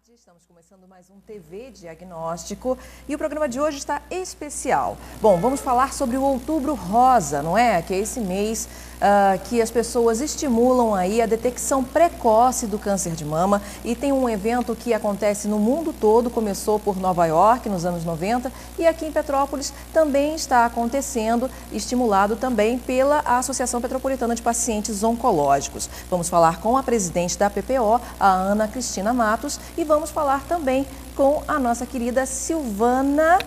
tarde, estamos começando mais um TV Diagnóstico e o programa de hoje está especial. Bom, vamos falar sobre o Outubro Rosa, não é? Que é esse mês que as pessoas estimulam aí a detecção precoce do câncer de mama, e tem um evento que acontece no mundo todo, começou por Nova York nos anos 90 e aqui em Petrópolis também está acontecendo, estimulado também pela Associação Petropolitana de Pacientes Oncológicos. Vamos falar com a presidente da PPO, a Ana Cristina Matos, e vamos falar também com a nossa querida Silvana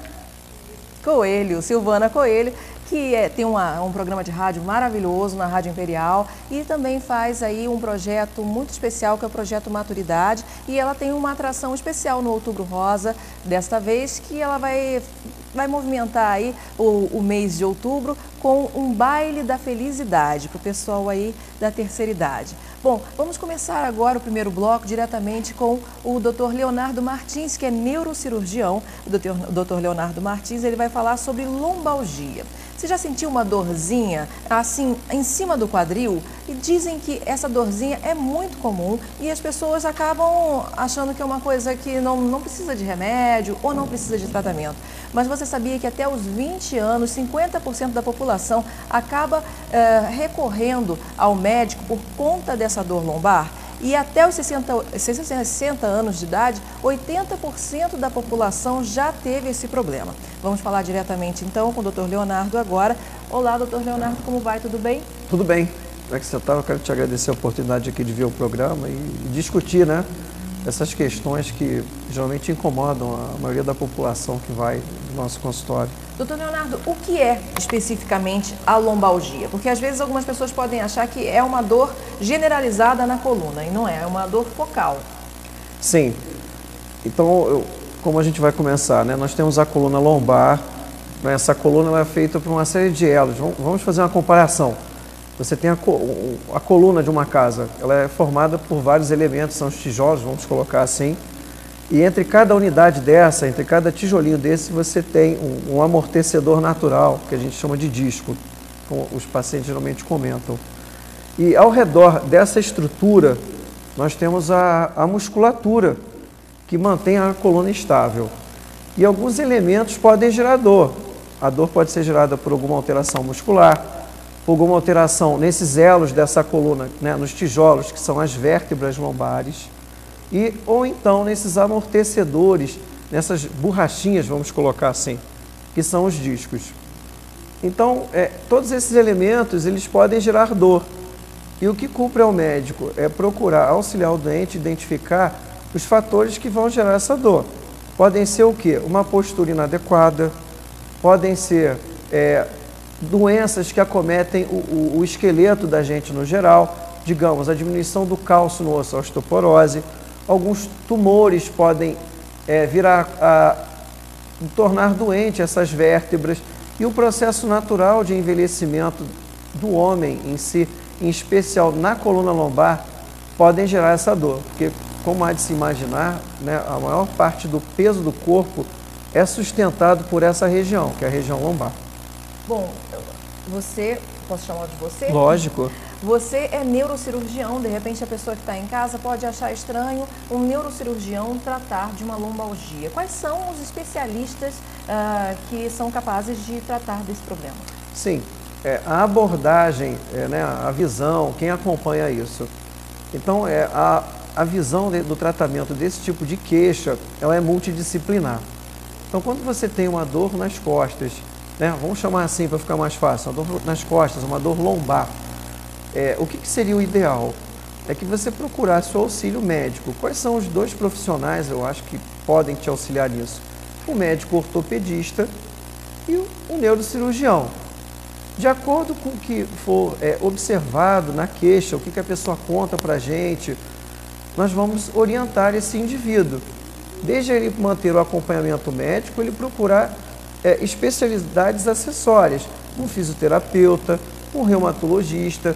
Coelho, que tem um programa de rádio maravilhoso na Rádio Imperial e também faz aí um projeto muito especial, que é o Projeto Maturidade, e ela tem uma atração especial no Outubro Rosa, desta vez, que ela vai movimentar aí o mês de outubro com um baile da felicidade para o pessoal aí da terceira idade. Bom, vamos começar agora o primeiro bloco diretamente com o Dr. Leonardo Martins, que é neurocirurgião. O Dr. Leonardo Martins, ele vai falar sobre lombalgia. Você já sentiu uma dorzinha assim em cima do quadril? E dizem que essa dorzinha é muito comum e as pessoas acabam achando que é uma coisa que não precisa de remédio ou não precisa de tratamento. Mas você sabia que até os 20 anos, 50% da população acaba recorrendo ao médico por conta dessa dor lombar? E até os 60 anos de idade, 80% da população já teve esse problema. Vamos falar diretamente então com o Dr. Leonardo agora. Olá, Dr. Leonardo, como vai? Tudo bem? Tudo bem. Como é que você está? Eu quero te agradecer a oportunidade aqui de ver o programa e discutir, né, essas questões que geralmente incomodam a maioria da população que vai no nosso consultório. Doutor Leonardo, o que é especificamente a lombalgia? Porque às vezes algumas pessoas podem achar que é uma dor generalizada na coluna, e não é, é uma dor focal. Sim. Então, como a gente vai começar, né? Nós temos a coluna lombar, né? Essa coluna ela é feita por uma série de elos. Vamos fazer uma comparação. Você tem a coluna de uma casa, ela é formada por vários elementos, são os tijolos, vamos colocar assim. E entre cada unidade dessa, entre cada tijolinho desse, você tem um amortecedor natural, que a gente chama de disco, como os pacientes geralmente comentam. E ao redor dessa estrutura, nós temos a musculatura, que mantém a coluna estável. E alguns elementos podem gerar dor. A dor pode ser gerada por alguma alteração muscular, por alguma alteração nesses elos dessa coluna, né, nos tijolos, que são as vértebras lombares, ou então nesses amortecedores, nessas borrachinhas, vamos colocar assim, que são os discos. Então, todos esses elementos, eles podem gerar dor. E o que cumpre ao médico é procurar auxiliar o doente a identificar os fatores que vão gerar essa dor. Podem ser o quê? Uma postura inadequada, podem ser doenças que acometem o esqueleto da gente no geral, digamos, a diminuição do cálcio no osso, a osteoporose. Alguns tumores podem tornar doente essas vértebras, e o processo natural de envelhecimento do homem em si, em especial na coluna lombar, podem gerar essa dor, porque, como há de se imaginar, né, a maior parte do peso do corpo é sustentado por essa região, que é a região lombar. Bom, posso chamar de você? Lógico. Você é neurocirurgião, de repente a pessoa que está em casa pode achar estranho um neurocirurgião tratar de uma lombalgia. Quais são os especialistas que são capazes de tratar desse problema? Sim, a abordagem, né, a visão, quem acompanha isso. Então, a visão do tratamento desse tipo de queixa, ela é multidisciplinar. Então, quando você tem uma dor nas costas, né, vamos chamar assim para ficar mais fácil, uma dor nas costas, uma dor lombar, o que seria o ideal? É que você procurasse o auxílio médico. Quais são os dois profissionais, eu acho, que podem te auxiliar nisso? O médico ortopedista e o neurocirurgião. De acordo com o que for observado na queixa, o que a pessoa conta para a gente, nós vamos orientar esse indivíduo. Desde ele manter o acompanhamento médico, ele procurar especialidades acessórias, um fisioterapeuta, um reumatologista,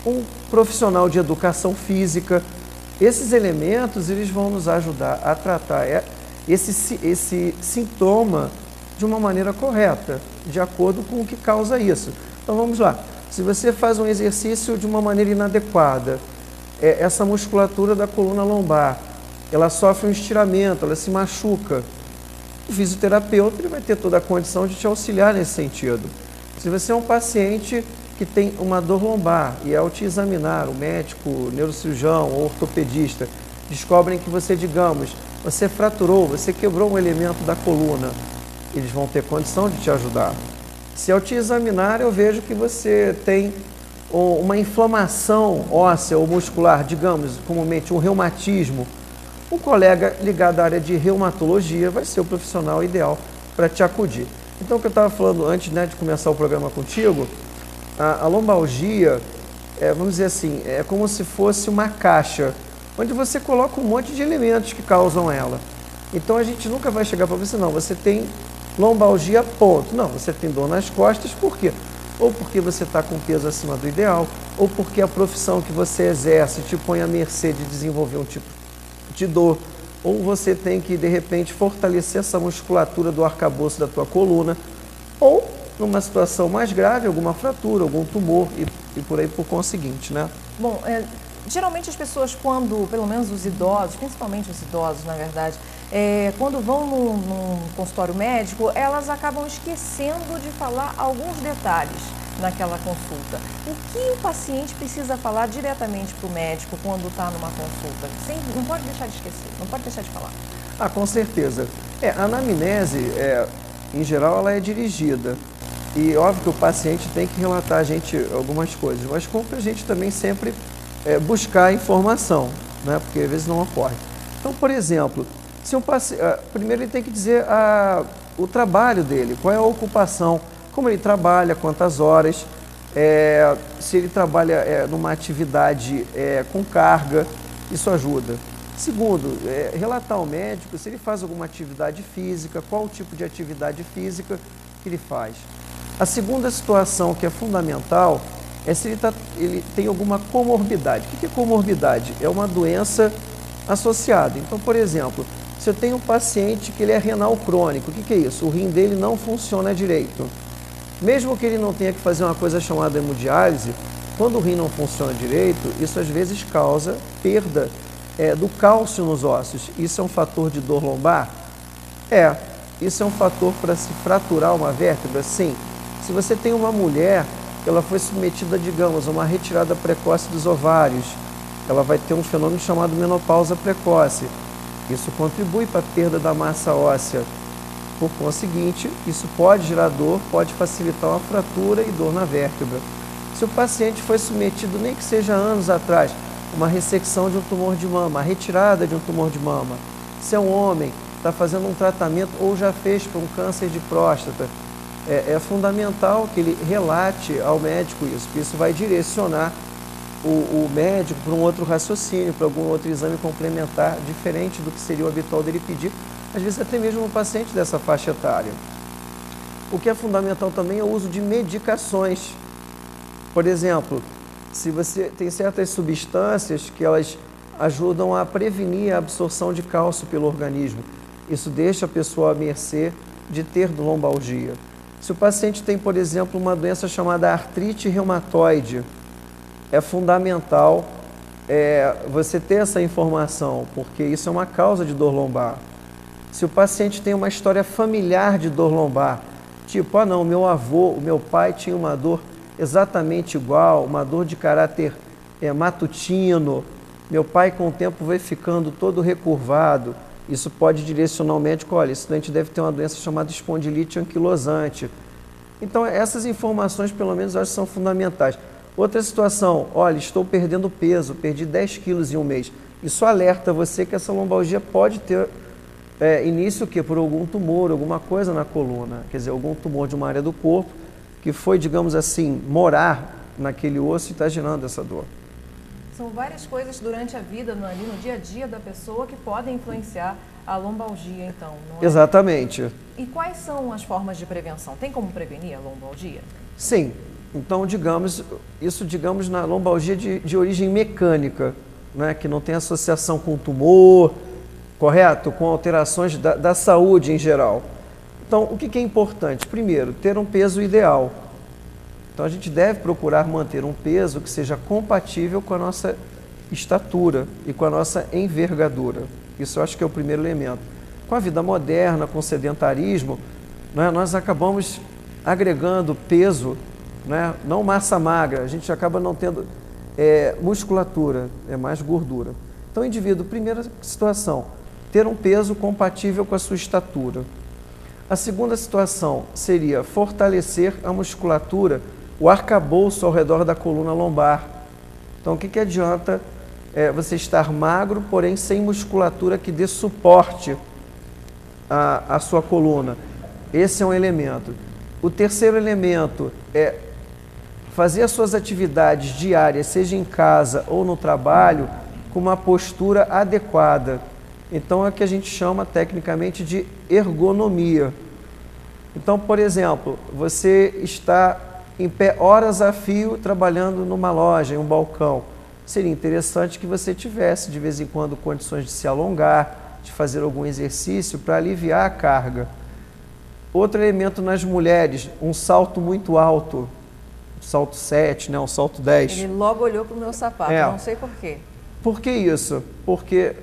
um profissional de educação física. Esses elementos eles vão nos ajudar a tratar esse sintoma de uma maneira correta, de acordo com o que causa isso. Então vamos lá, se você faz um exercício de uma maneira inadequada, essa musculatura da coluna lombar ela sofre um estiramento, ela se machuca. O fisioterapeuta ele vai ter toda a condição de te auxiliar nesse sentido. Se você é um paciente que tem uma dor lombar e ao te examinar, o médico, o neurocirurgião ou ortopedista descobrem que você, digamos, você fraturou, você quebrou um elemento da coluna, eles vão ter condição de te ajudar. Se ao te examinar eu vejo que você tem uma inflamação óssea ou muscular, digamos, comumente um reumatismo, um colega ligado à área de reumatologia vai ser o profissional ideal para te acudir. Então, o que eu estava falando antes, né, de começar o programa contigo, a lombalgia, vamos dizer assim, é como se fosse uma caixa, onde você coloca um monte de elementos que causam ela. Então, a gente nunca vai chegar para você, não, você tem lombalgia, ponto. Não, você tem dor nas costas, por quê? Ou porque você está com peso acima do ideal, ou porque a profissão que você exerce te põe à mercê de desenvolver um tipo de dor, ou você tem que, de repente, fortalecer essa musculatura do arcabouço da tua coluna, ou, numa situação mais grave, alguma fratura, algum tumor e por aí por conseguinte, né? Bom, geralmente as pessoas quando, pelo menos os idosos, principalmente os idosos, na verdade, quando vão num consultório médico, elas acabam esquecendo de falar alguns detalhes naquela consulta. O que o paciente precisa falar diretamente para o médico quando está numa consulta? Não pode deixar de esquecer, não pode deixar de falar. Ah, com certeza. A anamnese, em geral, ela é dirigida. E óbvio que o paciente tem que relatar a gente algumas coisas, mas compra a gente também sempre buscar informação, né? Porque às vezes não ocorre. Então, por exemplo, se um paciente, primeiro ele tem que dizer o trabalho dele, qual é a ocupação, como ele trabalha, quantas horas, se ele trabalha numa atividade com carga, isso ajuda. Segundo, relatar ao médico se ele faz alguma atividade física, qual o tipo de atividade física que ele faz. A segunda situação que é fundamental é se ele tem alguma comorbidade. O que é comorbidade? É uma doença associada. Então, por exemplo, se eu tenho um paciente que ele é renal crônico, o que é isso? O rim dele não funciona direito. Mesmo que ele não tenha que fazer uma coisa chamada hemodiálise, quando o rim não funciona direito, isso às vezes causa perda do cálcio nos ossos. Isso é um fator de dor lombar? Isso é um fator para se fraturar uma vértebra? Sim. Se você tem uma mulher que ela foi submetida, digamos, a uma retirada precoce dos ovários, ela vai ter um fenômeno chamado menopausa precoce. Isso contribui para a perda da massa óssea. Por conseguinte, isso pode gerar dor, pode facilitar uma fratura e dor na vértebra. Se o paciente foi submetido, nem que seja anos atrás, a uma ressecção de um tumor de mama, a retirada de um tumor de mama, se é um homem, está fazendo um tratamento ou já fez para um câncer de próstata, é fundamental que ele relate ao médico isso, porque isso vai direcionar o médico para um outro raciocínio, para algum outro exame complementar, diferente do que seria o habitual dele pedir, às vezes até mesmo um paciente dessa faixa etária. O que é fundamental também é o uso de medicações. Por exemplo, se você tem certas substâncias que elas ajudam a prevenir a absorção de cálcio pelo organismo, isso deixa a pessoa à mercê de ter lombalgia. Se o paciente tem, por exemplo, uma doença chamada artrite reumatoide, é fundamental você ter essa informação, porque isso é uma causa de dor lombar. Se o paciente tem uma história familiar de dor lombar, tipo, não, meu avô, o meu pai tinha uma dor exatamente igual, uma dor de caráter matutino, meu pai com o tempo vai ficando todo recurvado, isso pode direcionar o médico, olha, esse doente deve ter uma doença chamada espondilite anquilosante. Então, essas informações, pelo menos, eu acho que são fundamentais. Outra situação, olha, estou perdendo peso, perdi 10 quilos em um mês. Isso alerta você que essa lombalgia pode ter início por algum tumor, alguma coisa na coluna, quer dizer, algum tumor de uma área do corpo que foi, digamos assim, morar naquele osso e está gerando essa dor. São várias coisas durante a vida, ali no dia a dia da pessoa, que podem influenciar a lombalgia, então, não é? Exatamente. E quais são as formas de prevenção? Tem como prevenir a lombalgia? Sim. Então, digamos na lombalgia de origem mecânica, né, que não tem associação com tumor, correto? Com alterações da saúde em geral. Então, o que é importante? Primeiro, ter um peso ideal. Então, a gente deve procurar manter um peso que seja compatível com a nossa estatura e com a nossa envergadura. Isso eu acho que é o primeiro elemento. Com a vida moderna, com o sedentarismo, né, nós acabamos agregando peso, né, não massa magra, a gente acaba não tendo musculatura, é mais gordura. Então, o indivíduo, primeira situação, ter um peso compatível com a sua estatura. A segunda situação seria fortalecer a musculatura, o arcabouço ao redor da coluna lombar. Então, o que adianta você estar magro, porém sem musculatura que dê suporte à sua coluna? Esse é um elemento. O terceiro elemento é fazer as suas atividades diárias, seja em casa ou no trabalho, com uma postura adequada. Então, é o que a gente chama tecnicamente de ergonomia. Então, por exemplo, você está em pé horas a fio trabalhando numa loja, em um balcão. Seria interessante que você tivesse, de vez em quando, condições de se alongar, de fazer algum exercício para aliviar a carga. Outro elemento nas mulheres, um salto muito alto, um salto 7, né, um salto 10. Ele logo olhou para o meu sapato, não sei por quê. Por que isso? Porque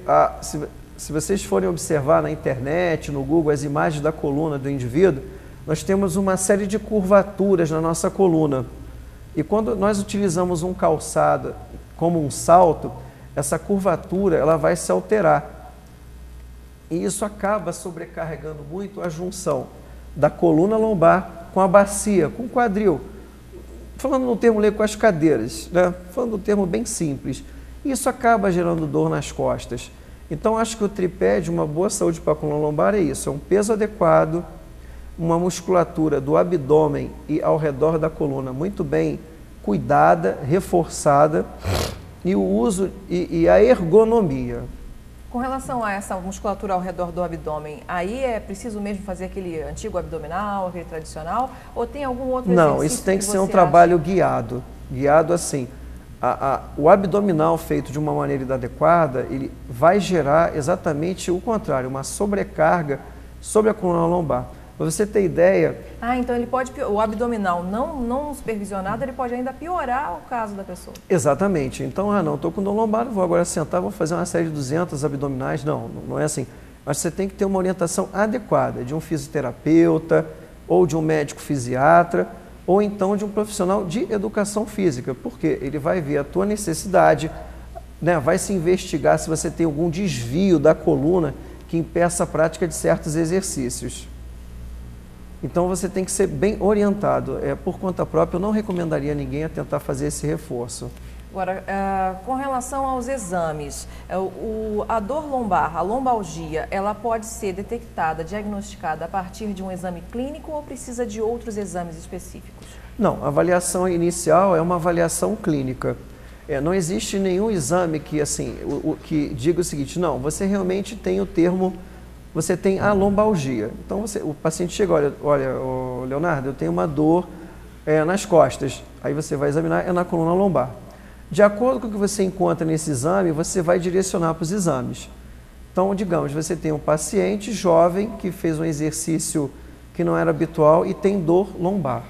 se vocês forem observar na internet, no Google, as imagens da coluna do indivíduo, nós temos uma série de curvaturas na nossa coluna. E quando nós utilizamos um calçado como um salto, essa curvatura ela vai se alterar. E isso acaba sobrecarregando muito a junção da coluna lombar com a bacia, com o quadril. Falando no termo leigo, com as cadeiras, né? Falando no termo bem simples. Isso acaba gerando dor nas costas. Então, acho que o tripé de uma boa saúde para a coluna lombar é isso, é um peso adequado, uma musculatura do abdômen e ao redor da coluna muito bem cuidada, reforçada, e o uso e a ergonomia. Com relação a essa musculatura ao redor do abdômen, aí é preciso mesmo fazer aquele antigo abdominal, aquele tradicional, ou tem algum outro exercício? Não, isso tem que ser um trabalho guiado. Guiado assim, o abdominal feito de uma maneira inadequada, ele vai gerar exatamente o contrário, uma sobrecarga sobre a coluna lombar. Para você ter ideia... então ele pode, o abdominal não supervisionado, ele pode ainda piorar o caso da pessoa. Exatamente. Então, não, estou com dor lombar, vou agora sentar, vou fazer uma série de 200 abdominais. Não é assim. Mas você tem que ter uma orientação adequada de um fisioterapeuta, ou de um médico fisiatra, ou então de um profissional de educação física, porque ele vai ver a tua necessidade, né, vai se investigar se você tem algum desvio da coluna que impeça a prática de certos exercícios. Então, você tem que ser bem orientado. Por conta própria, eu não recomendaria ninguém a tentar fazer esse reforço. Agora, com relação aos exames, a dor lombar, a lombalgia, ela pode ser detectada, diagnosticada a partir de um exame clínico ou precisa de outros exames específicos? Não, a avaliação inicial é uma avaliação clínica. Não existe nenhum exame que, assim, que diga o seguinte, não, você realmente tem o termo... Você tem a lombalgia. Então, o paciente chega, olha, Leonardo, eu tenho uma dor nas costas. Aí você vai examinar, na coluna lombar. De acordo com o que você encontra nesse exame, você vai direcionar para os exames. Então, digamos, você tem um paciente jovem que fez um exercício que não era habitual e tem dor lombar.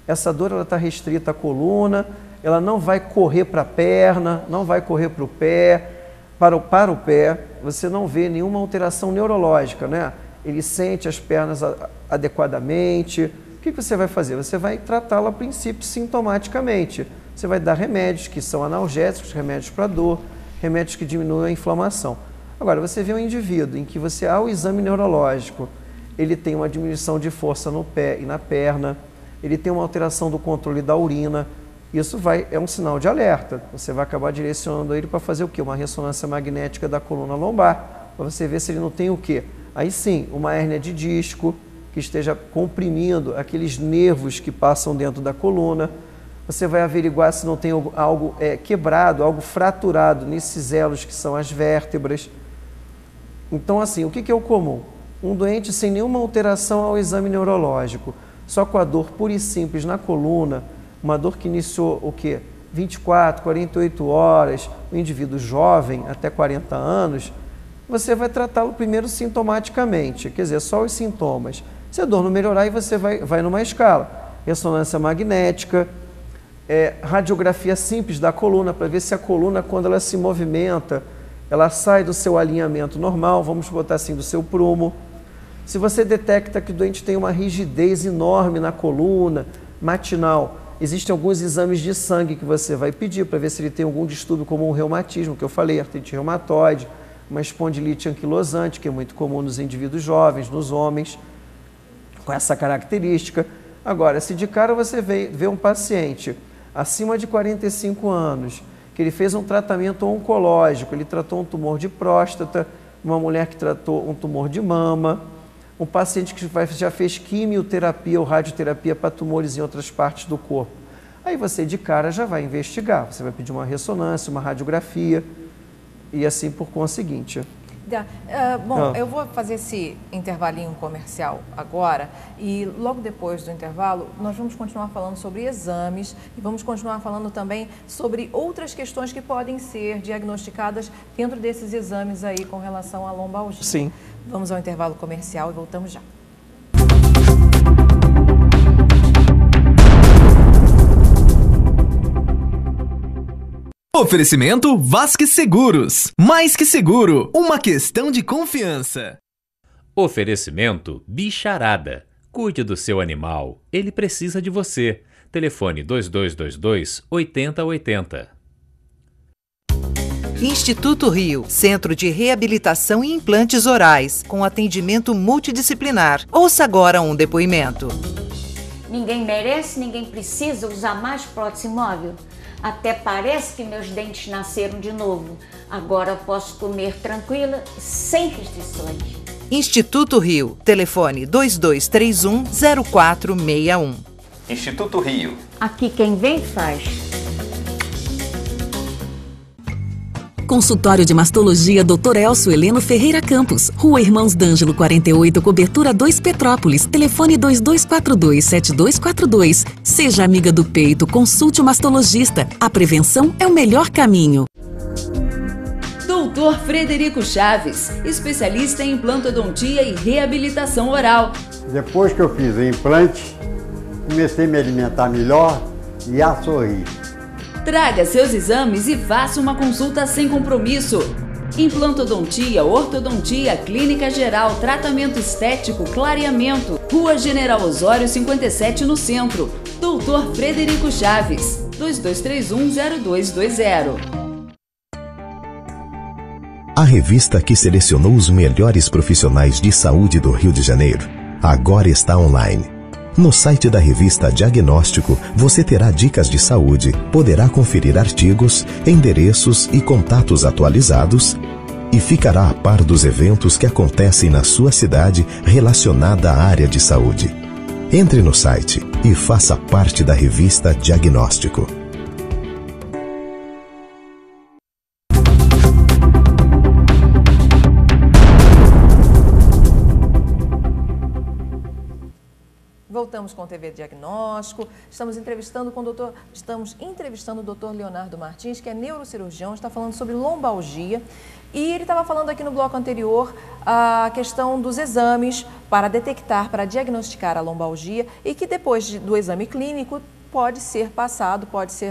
Essa dor está restrita à coluna, ela não vai correr para a perna, não vai correr para o pé, para o pé, você não vê nenhuma alteração neurológica, né? Ele sente as pernas adequadamente. O que você vai fazer? Você vai tratá-la a princípio sintomaticamente. Você vai dar remédios que são analgésicos, remédios para dor, remédios que diminuem a inflamação. Agora, você vê um indivíduo em que você, ao exame neurológico, ele tem uma diminuição de força no pé e na perna, ele tem uma alteração do controle da urina. Isso é um sinal de alerta. Você vai acabar direcionando ele para fazer o quê? Uma ressonância magnética da coluna lombar, para você ver se ele não tem o quê? Aí sim, uma hérnia de disco que esteja comprimindo aqueles nervos que passam dentro da coluna. Você vai averiguar se não tem algo quebrado, algo fraturado nesses elos que são as vértebras. Então, assim, o que é o comum? Um doente sem nenhuma alteração ao exame neurológico, só com a dor pura e simples na coluna, uma dor que iniciou o quê? 24, 48 horas, um indivíduo jovem, até 40 anos, você vai tratá-lo primeiro sintomaticamente, quer dizer, só os sintomas. Se a dor não melhorar, aí você vai numa escala. Ressonância magnética, radiografia simples da coluna, para ver se a coluna, quando ela se movimenta, ela sai do seu alinhamento normal, vamos botar assim, do seu prumo. Se você detecta que o doente tem uma rigidez enorme na coluna, matinal, existem alguns exames de sangue que você vai pedir para ver se ele tem algum distúrbio, como um reumatismo, que eu falei, artrite reumatoide, uma espondilite anquilosante, que é muito comum nos indivíduos jovens, nos homens, com essa característica. Agora, se de cara você vê um paciente acima de 45 anos, que ele fez um tratamento oncológico, ele tratou um tumor de próstata, uma mulher que tratou um tumor de mama, um paciente que já fez quimioterapia ou radioterapia para tumores em outras partes do corpo. Aí você de cara já vai investigar, você vai pedir uma ressonância, uma radiografia e assim por conseguinte. Eu vou fazer esse intervalinho comercial agora e logo depois do intervalo nós vamos continuar falando sobre exames e vamos continuar falando também sobre outras questões que podem ser diagnosticadas dentro desses exames aí com relação à lombalgia. Sim. Vamos ao intervalo comercial e voltamos já. Oferecimento Vasques Seguros. Mais que seguro, uma questão de confiança. Oferecimento Bicharada. Cuide do seu animal. Ele precisa de você. Telefone 2222-8080. Instituto Rio, Centro de Reabilitação e Implantes Orais, com atendimento multidisciplinar. Ouça agora um depoimento. Ninguém merece, ninguém precisa usar mais prótese móvel. Até parece que meus dentes nasceram de novo. Agora posso comer tranquila, sem restrições. Instituto Rio. Telefone 2231-0461. Instituto Rio. Aqui quem vem faz. Consultório de Mastologia Dr. Elcio Heleno Ferreira Campos, Rua Irmãos D'Ângelo 48, Cobertura 2 Petrópolis, telefone 2242-7242. Seja amiga do peito, consulte o mastologista. A prevenção é o melhor caminho. Dr. Frederico Chaves, especialista em implantodontia e reabilitação oral. Depois que eu fiz o implante, comecei a me alimentar melhor e a sorrir. Traga seus exames e faça uma consulta sem compromisso. Implantodontia, ortodontia, clínica geral, tratamento estético, clareamento. Rua General Osório 57 no centro. Dr. Frederico Chaves, 2231-0220. A revista que selecionou os melhores profissionais de saúde do Rio de Janeiro agora está online. No site da revista Diagnóstico, você terá dicas de saúde, poderá conferir artigos, endereços e contatos atualizados e ficará a par dos eventos que acontecem na sua cidade relacionada à área de saúde. Entre no site e faça parte da revista Diagnóstico. Voltamos com o TV Diagnóstico. Estamos entrevistando o Dr. Leonardo Martins, que é neurocirurgião, está falando sobre lombalgia. E ele estava falando aqui no bloco anterior a questão dos exames para detectar, para diagnosticar a lombalgia e que depois do exame clínico pode ser passado,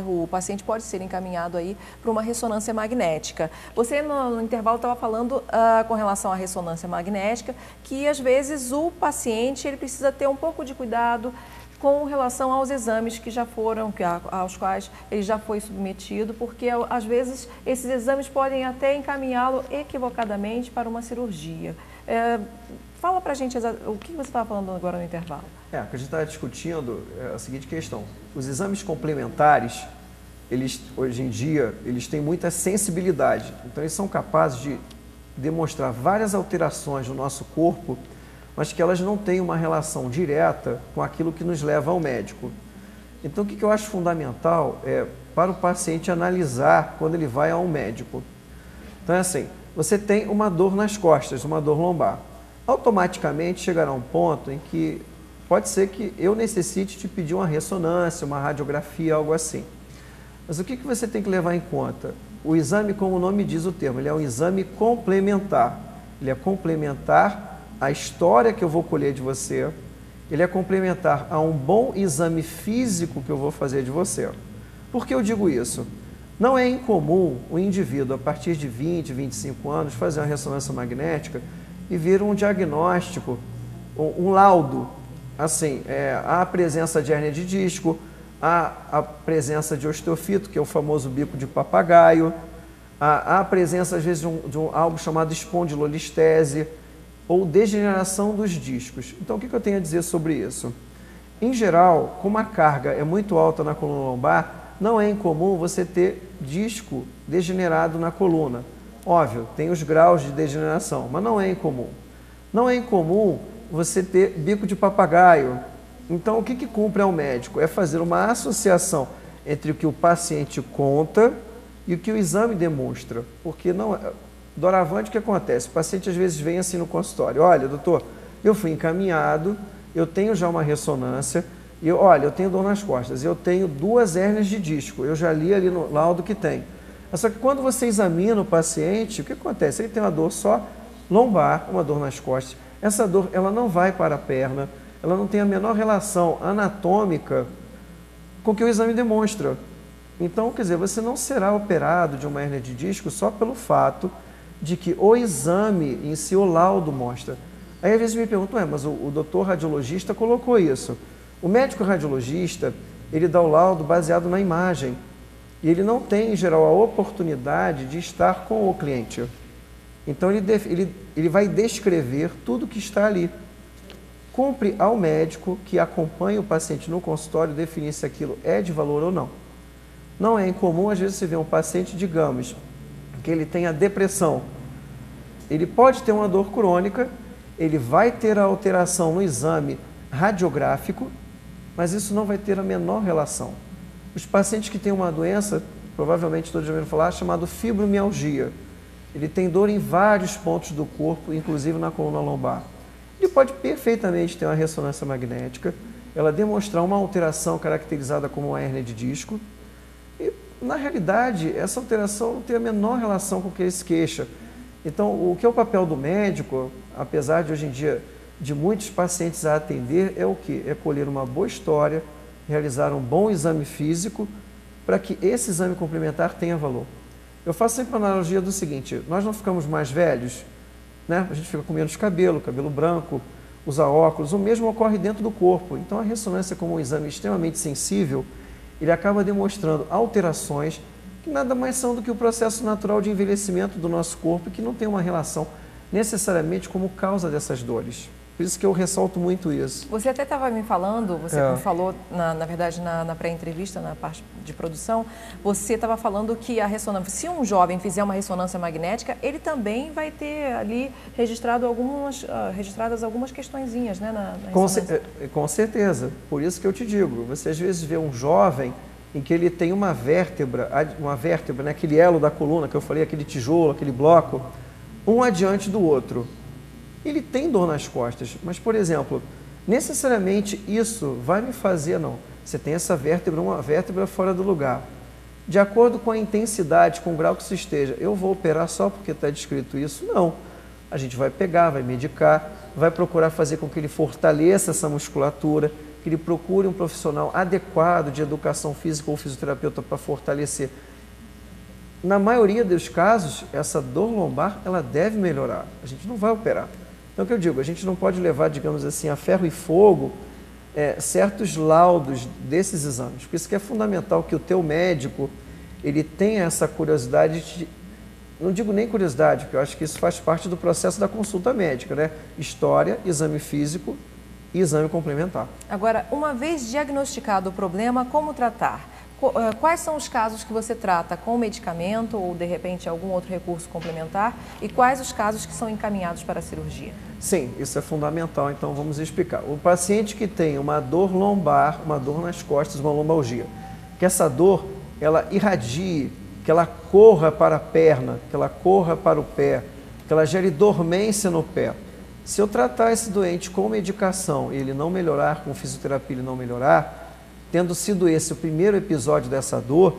o paciente pode ser encaminhado aí para uma ressonância magnética. Você no intervalo estava falando com relação à ressonância magnética que às vezes o paciente ele precisa ter um pouco de cuidado com relação aos exames que já foram, aos quais ele já foi submetido, porque às vezes esses exames podem até encaminhá-lo equivocadamente para uma cirurgia. Fala pra gente o que você estava falando agora no intervalo. O que a gente está discutindo é a seguinte questão. Os exames complementares, hoje em dia, eles têm muita sensibilidade. Então, eles são capazes de demonstrar várias alterações no nosso corpo, mas que elas não têm uma relação direta com aquilo que nos leva ao médico. Então, o que eu acho fundamental é para o paciente analisar quando ele vai ao médico. Então, é assim, você tem uma dor nas costas, uma dor lombar. Automaticamente chegará um ponto em que pode ser que eu necessite te pedir uma ressonância, uma radiografia, algo assim. Mas o que você tem que levar em conta? O exame, como o nome diz o termo, ele é um exame complementar. Ele é complementar à história que eu vou colher de você, ele é complementar a um bom exame físico que eu vou fazer de você. Por que eu digo isso? Não é incomum o indivíduo, a partir de 20, 25 anos, fazer uma ressonância magnética e vir um diagnóstico, um laudo, assim, há a presença de hérnia de disco, há a presença de osteofito, que é o famoso bico de papagaio, há a presença, às vezes, de algo chamado espondilolistese, ou degeneração dos discos. Então, o que eu tenho a dizer sobre isso? Em geral, como a carga é muito alta na coluna lombar, não é incomum você ter disco degenerado na coluna. Óbvio, tem os graus de degeneração, mas não é incomum. Não é incomum você ter bico de papagaio. Então, o que cumpre ao médico? É fazer uma associação entre o que o paciente conta e o que o exame demonstra. Porque não... Doravante, o que acontece? O paciente às vezes vem assim no consultório: olha, doutor, eu fui encaminhado, eu tenho já uma ressonância, e olha, eu tenho dor nas costas, eu tenho 2 hérnias de disco, eu já li ali no laudo que tem. Só que quando você examina o paciente, o que acontece? Ele tem uma dor só lombar, uma dor nas costas. Essa dor, ela não vai para a perna, ela não tem a menor relação anatômica com o que o exame demonstra. Então, quer dizer, você não será operado de uma hérnia de disco só pelo fato de que o exame em si, o laudo mostra. Aí às vezes me perguntam, mas o doutor radiologista colocou isso. O médico radiologista, ele dá o laudo baseado na imagem. E ele não tem, em geral, a oportunidade de estar com o cliente. Então ele vai descrever tudo que está ali. Cumpre ao médico que acompanha o paciente no consultório definir se aquilo é de valor ou não. Não é incomum, às vezes, você vê um paciente, digamos, que ele tenha depressão. Ele pode ter uma dor crônica, ele vai ter a alteração no exame radiográfico, mas isso não vai ter a menor relação. Os pacientes que têm uma doença, provavelmente todos já ouviram falar, chamado fibromialgia. Ele tem dor em vários pontos do corpo, inclusive na coluna lombar. Ele pode perfeitamente ter uma ressonância magnética, ela demonstrar uma alteração caracterizada como uma hérnia de disco, e, na realidade, essa alteração não tem a menor relação com o que ele se queixa. Então, o que é o papel do médico, apesar de hoje em dia de muitos pacientes a atender, é o quê? É colher uma boa história, realizar um bom exame físico, para que esse exame complementar tenha valor. Eu faço sempre a analogia do seguinte: nós não ficamos mais velhos, né? A gente fica com menos cabelo branco, usa óculos, o mesmo ocorre dentro do corpo. Então, a ressonância, como um exame extremamente sensível, ele acaba demonstrando alterações que nada mais são do que o processo natural de envelhecimento do nosso corpo, que não tem uma relação necessariamente como causa dessas dores. Por isso que eu ressalto muito isso. Você até estava me falando, você falou, na verdade, na pré-entrevista, na parte de produção, você estava falando que a ressonância, se um jovem fizer uma ressonância magnética, ele também vai ter ali registradas algumas questõezinhas, né? Com certeza. Por isso que eu te digo, você às vezes vê um jovem em que ele tem uma vértebra, né, aquele elo da coluna que eu falei, aquele tijolo, aquele bloco, um adiante do outro. Ele tem dor nas costas, mas, por exemplo, necessariamente isso vai me fazer, não. Você tem essa vértebra, uma vértebra fora do lugar. De acordo com a intensidade, com o grau que você esteja, eu vou operar só porque está descrito isso? Não. A gente vai pegar, vai medicar, vai procurar fazer com que ele fortaleça essa musculatura, que ele procure um profissional adequado de educação física ou fisioterapeuta para fortalecer. Na maioria dos casos, essa dor lombar, ela deve melhorar. A gente não vai operar. Então, o que eu digo, a gente não pode levar, digamos assim, a ferro e fogo certos laudos desses exames. Por isso que é fundamental que o teu médico, ele tenha essa curiosidade, não digo nem curiosidade, porque eu acho que isso faz parte do processo da consulta médica, né? História, exame físico e exame complementar. Agora, uma vez diagnosticado o problema, como tratar? Quais são os casos que você trata com medicamento ou, de repente, algum outro recurso complementar? E quais os casos que são encaminhados para a cirurgia? Sim, isso é fundamental, então vamos explicar. O paciente que tem uma dor lombar, uma dor nas costas, uma lombalgia, que essa dor, ela irradie, que ela corra para a perna, que ela corra para o pé, que ela gere dormência no pé. Se eu tratar esse doente com medicação e ele não melhorar, com fisioterapia ele não melhorar, tendo sido esse o primeiro episódio dessa dor,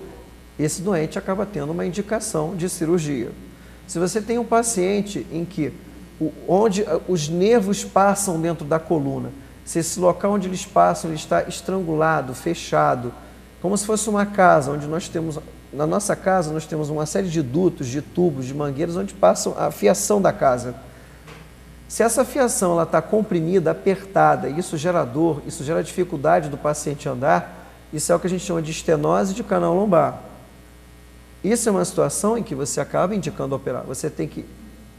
esse doente acaba tendo uma indicação de cirurgia. Se você tem um paciente em que onde os nervos passam dentro da coluna, se esse local onde eles passam ele está estrangulado, fechado, como se fosse uma casa onde nós temos na nossa casa nós temos uma série de dutos, de tubos, de mangueiras onde passam a fiação da casa. Se essa fiação está comprimida, apertada, isso gera dor, isso gera dificuldade do paciente andar, isso é o que a gente chama de estenose de canal lombar. Isso é uma situação em que você acaba indicando operar. Você tem que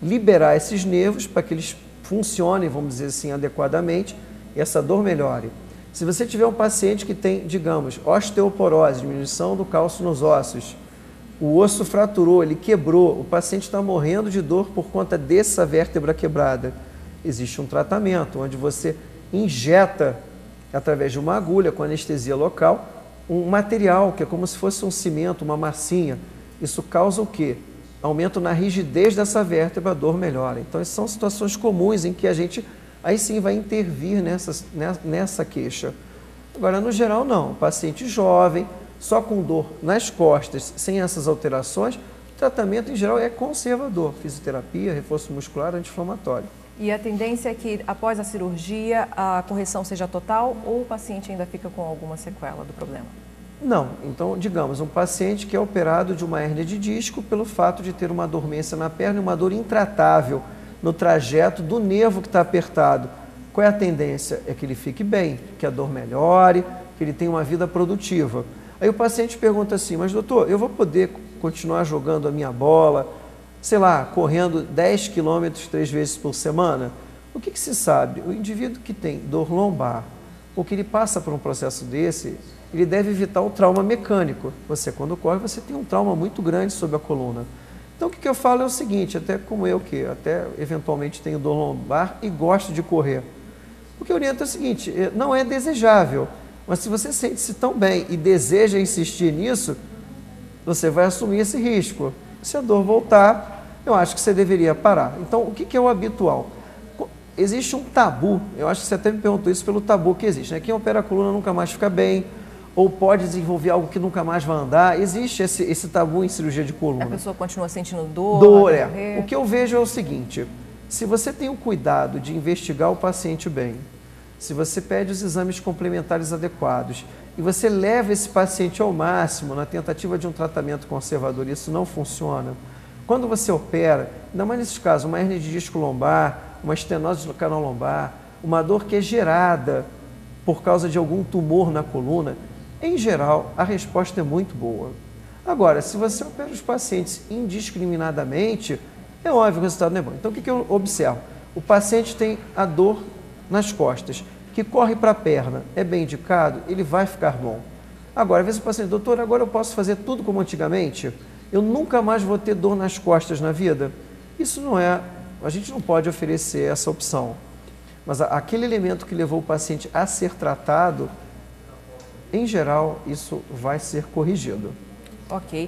liberar esses nervos para que eles funcionem, vamos dizer assim, adequadamente e essa dor melhore. Se você tiver um paciente que tem, digamos, osteoporose, diminuição do cálcio nos ossos, o osso fraturou, ele quebrou, o paciente está morrendo de dor por conta dessa vértebra quebrada. Existe um tratamento onde você injeta, através de uma agulha com anestesia local, um material que é como se fosse um cimento, uma massinha. Isso causa o quê? Aumento na rigidez dessa vértebra, a dor melhora. Então, essas são situações comuns em que a gente, aí sim, vai intervir nessa queixa. Agora, no geral, não. O paciente jovem, só com dor nas costas, sem essas alterações, o tratamento, em geral, é conservador. Fisioterapia, reforço muscular, anti-inflamatório. E a tendência é que, após a cirurgia, a correção seja total ou o paciente ainda fica com alguma sequela do problema? Não. Então, digamos, um paciente que é operado de uma hérnia de disco pelo fato de ter uma dormência na perna e uma dor intratável no trajeto do nervo que está apertado. Qual é a tendência? É que ele fique bem, que a dor melhore, que ele tenha uma vida produtiva. Aí o paciente pergunta assim, mas doutor, eu vou poder continuar jogando a minha bola, sei lá, correndo 10 quilômetros 3 vezes por semana? O que se sabe? O indivíduo que tem dor lombar, ou que ele passa por um processo desse, ele deve evitar o trauma mecânico. Você, quando corre, você tem um trauma muito grande sobre a coluna. Então, o que eu falo é o seguinte, até como eu, que até eventualmente tenho dor lombar e gosto de correr. O que eu oriento é o seguinte, não é desejável, mas se você sente-se tão bem e deseja insistir nisso, você vai assumir esse risco. Se a dor voltar, eu acho que você deveria parar. Então, o que é o habitual? Existe um tabu, eu acho que você até me perguntou isso pelo tabu que existe, né? Quem opera a coluna nunca mais fica bem, ou pode desenvolver algo que nunca mais vai andar. Existe esse tabu em cirurgia de coluna. A pessoa continua sentindo dor? Dor, é. O que eu vejo é o seguinte, se você tem o cuidado de investigar o paciente bem, se você pede os exames complementares adequados e você leva esse paciente ao máximo na tentativa de um tratamento conservador, isso não funciona. Quando você opera, ainda mais nesses casos, uma hérnia de disco lombar, uma estenose do canal lombar, uma dor que é gerada por causa de algum tumor na coluna, em geral, a resposta é muito boa. Agora, se você opera os pacientes indiscriminadamente, é óbvio que o resultado não é bom. Então, o que eu observo? O paciente tem a dor nas costas, que corre para a perna, é bem indicado, ele vai ficar bom. Agora, às vezes o paciente, doutor, agora eu posso fazer tudo como antigamente? Eu nunca mais vou ter dor nas costas na vida? Isso não é, a gente não pode oferecer essa opção. Mas aquele elemento que levou o paciente a ser tratado, em geral, isso vai ser corrigido. Ok.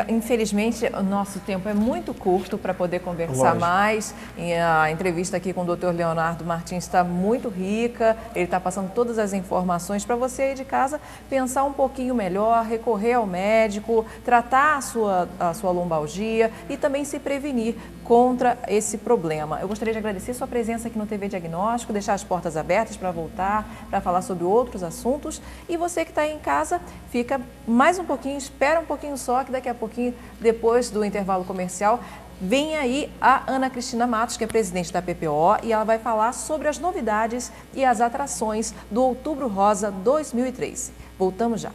Infelizmente, o nosso tempo é muito curto para poder conversar mais. A entrevista aqui com o Dr. Leonardo Martins está muito rica, ele está passando todas as informações para você aí de casa pensar um pouquinho melhor, recorrer ao médico, tratar a sua lombalgia e também se prevenir contra esse problema. Eu gostaria de agradecer sua presença aqui no TV Diagnóstico, deixar as portas abertas para voltar, para falar sobre outros assuntos. E você que está aí em casa, fica mais um pouquinho, espera um pouquinho só, que daqui a pouquinho, depois do intervalo comercial, vem aí a Ana Cristina Matos, que é presidente da PPO, e ela vai falar sobre as novidades e as atrações do Outubro Rosa 2013. Voltamos já.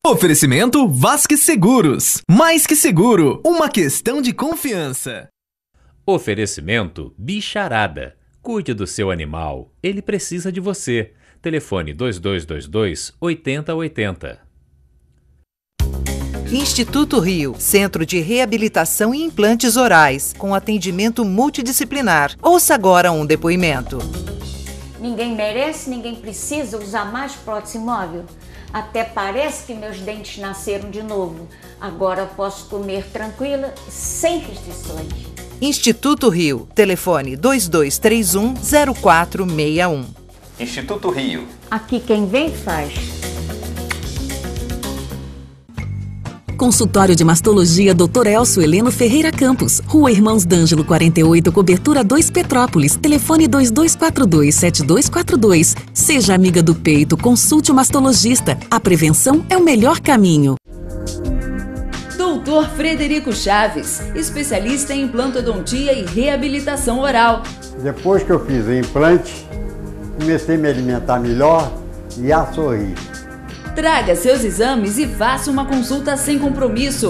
Oferecimento Vasques Seguros. Mais que seguro, uma questão de confiança. Oferecimento Bicharada. Cuide do seu animal, ele precisa de você. Telefone 2222-8080. Instituto Rio, Centro de Reabilitação e Implantes Orais, com atendimento multidisciplinar. Ouça agora um depoimento. Ninguém merece, ninguém precisa usar mais prótese móvel. Até parece que meus dentes nasceram de novo. Agora posso comer tranquila, sem restrições. Instituto Rio, telefone 2231-0461. Instituto Rio. Aqui quem vem faz. Consultório de Mastologia Dr. Elcio Heleno Ferreira Campos. Rua Irmãos D'Angelo 48, cobertura 2 Petrópolis. Telefone 2242-7242. Seja amiga do peito, consulte o mastologista. A prevenção é o melhor caminho. Doutor Frederico Chaves, especialista em implantodontia e reabilitação oral. Depois que eu fiz o implante, comecei a me alimentar melhor e a sorrir. Traga seus exames e faça uma consulta sem compromisso.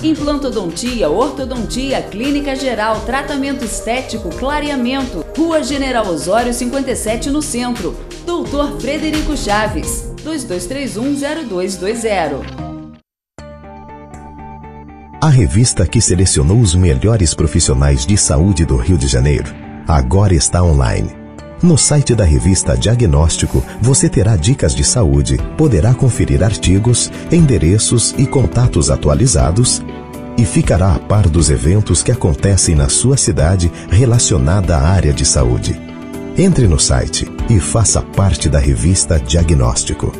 Implantodontia, ortodontia, clínica geral, tratamento estético, clareamento. Rua General Osório 57 no centro. Doutor Frederico Chaves, 2231-0220. A revista que selecionou os melhores profissionais de saúde do Rio de Janeiro agora está online. No site da revista Diagnóstico, você terá dicas de saúde, poderá conferir artigos, endereços e contatos atualizados e ficará a par dos eventos que acontecem na sua cidade relacionada à área de saúde. Entre no site e faça parte da revista Diagnóstico.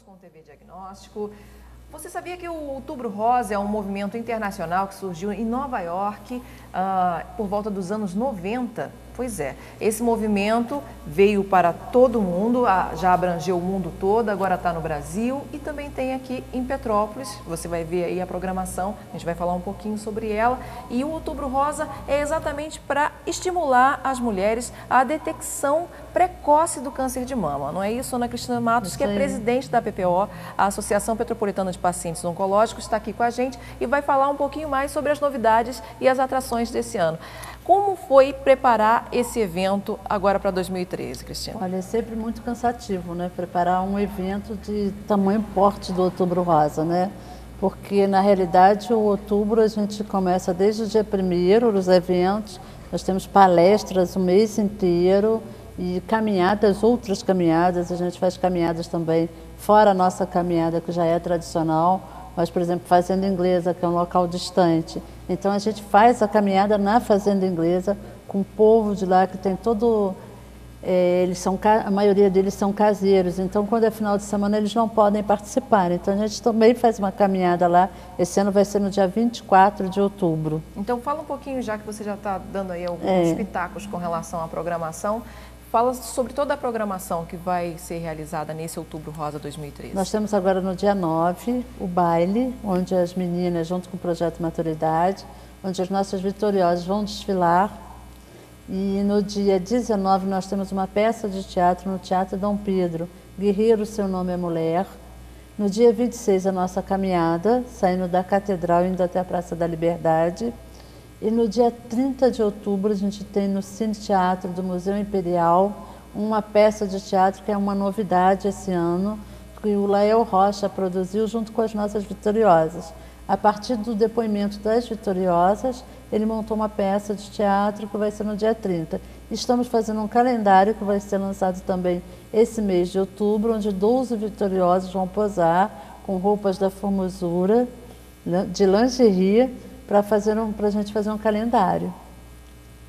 Com o TV Diagnóstico. Você sabia que o Outubro Rosa é um movimento internacional que surgiu em Nova York por volta dos anos 90? Pois é, esse movimento veio para todo mundo, já abrangeu o mundo todo, agora está no Brasil e também tem aqui em Petrópolis. Você vai ver aí a programação, a gente vai falar um pouquinho sobre ela. E o Outubro Rosa é exatamente para estimular as mulheres à detecção precoce do câncer de mama. Não é isso, Ana Cristina Matos, que é presidente da PPO, a Associação Petropolitana de Pacientes Oncológicos, está aqui com a gente e vai falar um pouquinho mais sobre as novidades e as atrações desse ano. Como foi preparar esse evento agora para 2013, Cristina? Olha, é sempre muito cansativo, né? Preparar um evento de tamanho porte do Outubro Rosa, né? Porque, na realidade, o outubro a gente começa desde o dia 1º, os eventos, nós temos palestras o mês inteiro e caminhadas, outras caminhadas, a gente faz caminhadas também, fora a nossa caminhada que já é tradicional, mas, por exemplo, Fazenda Inglesa, que é um local distante. Então, a gente faz a caminhada na Fazenda Inglesa com o povo de lá, que tem todo... a maioria deles são caseiros, então, quando é final de semana, eles não podem participar. Então, a gente também faz uma caminhada lá. Esse ano vai ser no dia 24 de outubro. Então, fala um pouquinho, já que você já está dando aí alguns pitacos com relação à programação. Fala sobre toda a programação que vai ser realizada nesse Outubro Rosa 2013. Nós temos agora no dia 9 o baile, onde as meninas, junto com o Projeto Maturidade, onde as nossas vitoriosas vão desfilar. E no dia 19 nós temos uma peça de teatro no Teatro Dom Pedro, Guerreiro, Seu Nome é Mulher. No dia 26 a nossa caminhada, saindo da Catedral, indo até a Praça da Liberdade. E no dia 30 de outubro a gente tem no Cine Teatro do Museu Imperial uma peça de teatro que é uma novidade esse ano, que o Lael Rocha produziu junto com as nossas vitoriosas. A partir do depoimento das vitoriosas, ele montou uma peça de teatro que vai ser no dia 30. Estamos fazendo um calendário que vai ser lançado também esse mês de outubro, onde 12 vitoriosas vão posar com roupas da formosura, de lingerie, para a gente fazer um calendário.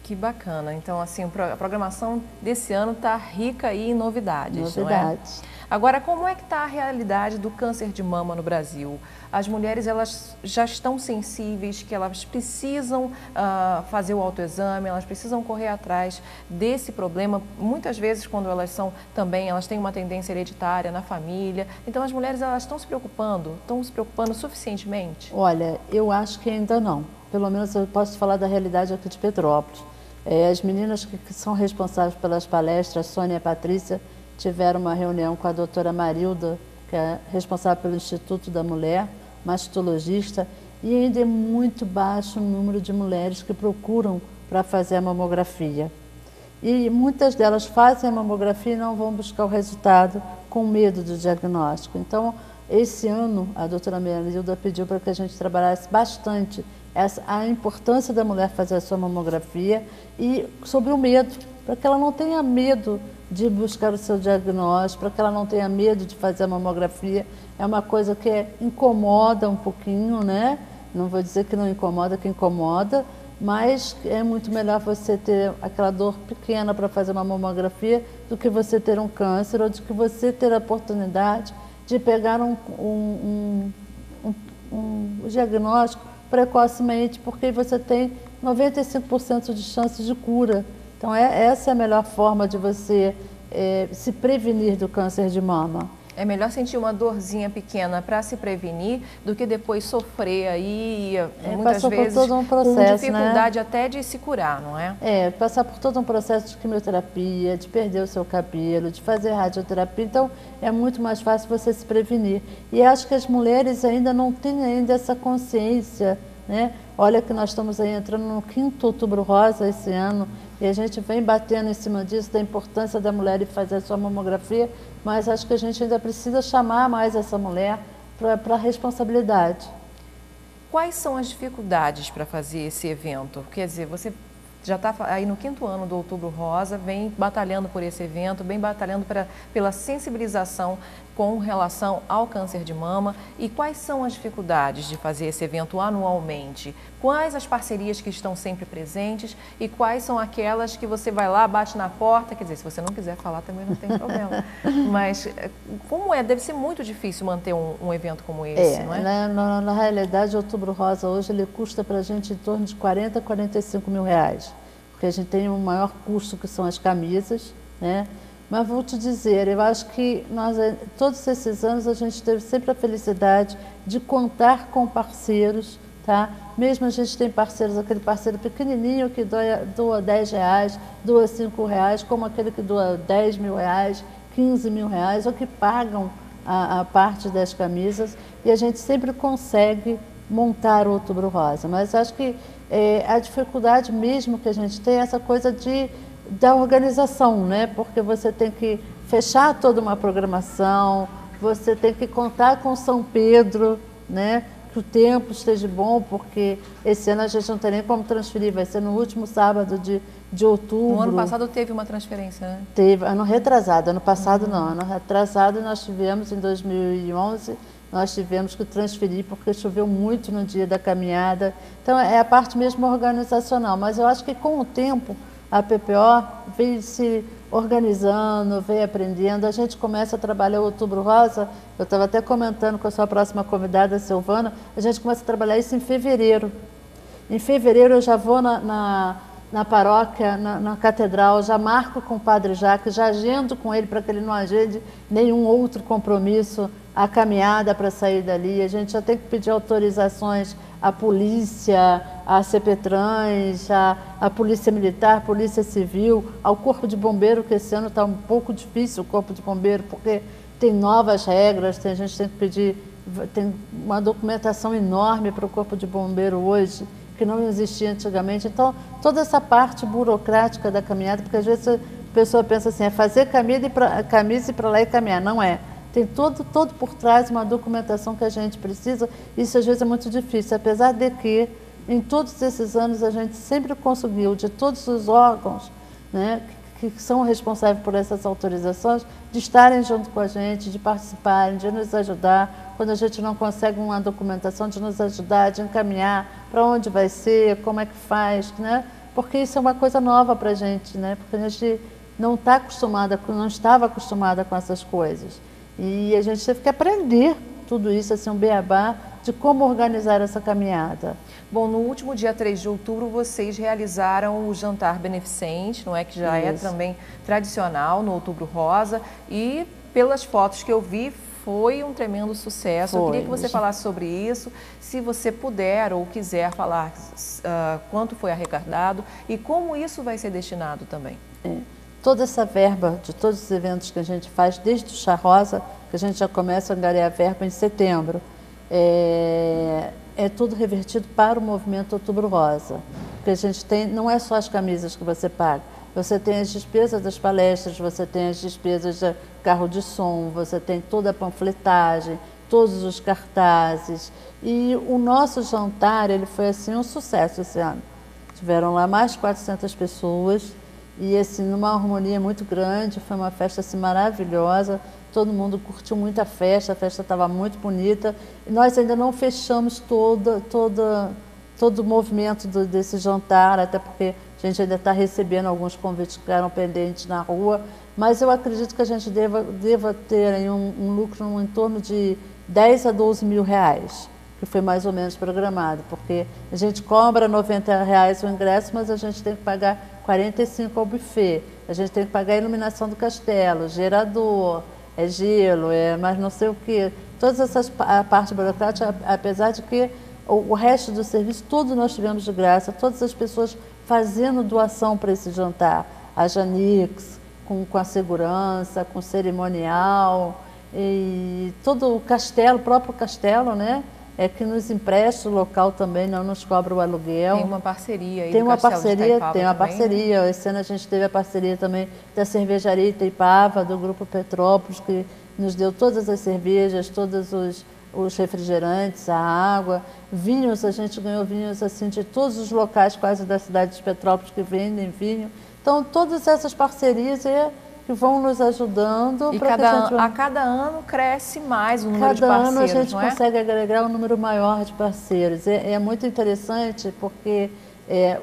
Que bacana. Então, assim, a programação desse ano está rica aí em novidades. Novidades. Não é? Agora, como é que está a realidade do câncer de mama no Brasil? As mulheres, elas já estão sensíveis, que elas precisam fazer o autoexame, elas precisam correr atrás desse problema. Muitas vezes, quando elas são também, elas têm uma tendência hereditária na família. Então, as mulheres, elas estão se preocupando suficientemente? Olha, eu acho que ainda não. Pelo menos eu posso falar da realidade aqui de Petrópolis. As meninas que são responsáveis pelas palestras, Sônia e Patrícia, tiveram uma reunião com a doutora Marilda, que é responsável pelo Instituto da Mulher, mastologista, e ainda é muito baixo o número de mulheres que procuram para fazer a mamografia. E muitas delas fazem a mamografia e não vão buscar o resultado com medo do diagnóstico. Então, esse ano, a doutora Marilda pediu para que a gente trabalhasse bastante a importância da mulher fazer a sua mamografia e sobre o medo, para que ela não tenha medo de buscar o seu diagnóstico, para que ela não tenha medo de fazer a mamografia. É uma coisa que incomoda um pouquinho, né? Não vou dizer que não incomoda, que incomoda, mas é muito melhor você ter aquela dor pequena para fazer uma mamografia do que você ter um câncer ou do que você ter a oportunidade de pegar um diagnóstico precocemente, porque você tem 95% de chance de cura. Então, essa é a melhor forma de você se prevenir do câncer de mama. É melhor sentir uma dorzinha pequena para se prevenir do que depois sofrer aí, muitas vezes, por todo um processo, com dificuldade, né? Até de se curar, não é? Passar por todo um processo de quimioterapia, de perder o seu cabelo, de fazer radioterapia. Então, é muito mais fácil você se prevenir. E acho que as mulheres ainda não têm ainda essa consciência, né? Olha que nós estamos aí entrando no 5º Outubro Rosa esse ano, e a gente vem batendo em cima disso, da importância da mulher ir fazer a sua mamografia, mas acho que a gente ainda precisa chamar mais essa mulher para a responsabilidade. Quais são as dificuldades para fazer esse evento? Quer dizer, você já está aí no 5º ano do Outubro Rosa, vem batalhando por esse evento, vem batalhando pela sensibilização com relação ao câncer de mama. E quais são as dificuldades de fazer esse evento anualmente? Quais as parcerias que estão sempre presentes e quais são aquelas que você vai lá, bate na porta? Quer dizer, se você não quiser falar também não tem problema. Mas como deve ser muito difícil manter um evento como esse, não é? Na realidade, o Outubro Rosa hoje ele custa para a gente em torno de 40 a 45 mil reais. Porque a gente tem um maior custo que são as camisas, né? Mas vou te dizer, eu acho que todos esses anos a gente teve sempre a felicidade de contar com parceiros, tá? Mesmo a gente tem parceiros, aquele parceiro pequenininho que doa 10 reais, doa 5 reais, como aquele que doa 10 mil reais, 15 mil reais, ou que pagam a parte das camisas, e a gente sempre consegue montar o Outubro Rosa. Mas acho que a dificuldade mesmo que a gente tem é essa coisa da organização, né? Porque você tem que fechar toda uma programação, você tem que contar com São Pedro, né? Que o tempo esteja bom, porque esse ano a gente não tem nem como transferir, vai ser no último sábado de outubro. No ano passado teve uma transferência, né? Teve, ano retrasado, ano passado não, ano retrasado nós tivemos em 2011, nós tivemos que transferir porque choveu muito no dia da caminhada. Então é a parte mesmo organizacional, mas eu acho que com o tempo a PPO veio se organizando, veio aprendendo. A gente começa a trabalhar o Outubro Rosa, eu estava até comentando com a sua próxima convidada, a Silvana, a gente começa a trabalhar isso em fevereiro. Em fevereiro eu já vou na paróquia, na catedral, já marco com o Padre Jacques, já agendo com ele para que ele não agende nenhum outro compromisso, a caminhada para sair dali. A gente já tem que pedir autorizações à polícia, à CPTrans, à Polícia Militar, Polícia Civil, ao Corpo de Bombeiro, que esse ano está um pouco difícil o Corpo de Bombeiro, porque tem novas regras, a gente tem que pedir, tem uma documentação enorme para o Corpo de Bombeiro hoje, que não existia antigamente. Então, toda essa parte burocrática da caminhada, porque às vezes a pessoa pensa assim, é fazer camisa e ir para lá e caminhar. Não é. Tem todo por trás uma documentação que a gente precisa. Isso às vezes é muito difícil, apesar de que em todos esses anos a gente sempre conseguiu, de todos os órgãos, né, que são responsáveis por essas autorizações, de estarem junto com a gente, de participarem, de nos ajudar. Quando a gente não consegue uma documentação, de nos ajudar, de encaminhar para onde vai ser, como é que faz, né? Porque isso é uma coisa nova para a gente, né? Porque a gente não estava acostumada com essas coisas. E a gente teve que aprender tudo isso, assim, um beabá, de como organizar essa caminhada. Bom, no último dia 3 de outubro, vocês realizaram o jantar beneficente, não é? Que já é também tradicional no Outubro Rosa. E pelas fotos que eu vi, foi um tremendo sucesso. Eu queria que você falasse sobre isso, se você puder ou quiser falar quanto foi arrecadado e como isso vai ser destinado também. Toda essa verba de todos os eventos que a gente faz, desde o Chá Rosa, que a gente já começa a angariar a verba em setembro, é tudo revertido para o movimento Outubro Rosa. Porque a gente tem, não é só as camisas que você paga, você tem as despesas das palestras, você tem as despesas de carro de som, você tem toda a panfletagem, todos os cartazes. E o nosso jantar, ele foi assim um sucesso esse ano. Tiveram lá mais de 400 pessoas. E assim, numa harmonia muito grande, foi uma festa assim, maravilhosa, todo mundo curtiu muito a festa estava muito bonita. E nós ainda não fechamos todo todo o movimento desse jantar, até porque a gente ainda está recebendo alguns convites que ficaram pendentes na rua, mas eu acredito que a gente deva ter aí um lucro em torno de 10 a 12 mil reais, que foi mais ou menos programado, porque a gente cobra R$90 o ingresso, mas a gente tem que pagar 45 ao buffet, a gente tem que pagar a iluminação do castelo, gerador, gelo, mas não sei o que, todas essas a parte burocrática, apesar de que o resto do serviço, tudo nós tivemos de graça, todas as pessoas fazendo doação para esse jantar, a Janix, com a segurança, com o cerimonial, e todo o castelo, o próprio castelo, né? Que nos empresta o local também, não nos cobra o aluguel. Tem uma parceria aí tem do uma Castelo de Itaipava Tem uma também, parceria. né? Esse ano a gente teve a parceria também da cervejaria Itaipava, do Grupo Petrópolis, que nos deu todas as cervejas, todos os refrigerantes, a água, vinhos, a gente ganhou vinhos assim de todos os locais quase da cidade de Petrópolis que vendem vinho. Então, todas essas parcerias que vão nos ajudando. E a cada ano cresce mais o número de parceiros, cada ano a gente não é? consegue agregar um número maior de parceiros. É muito interessante porque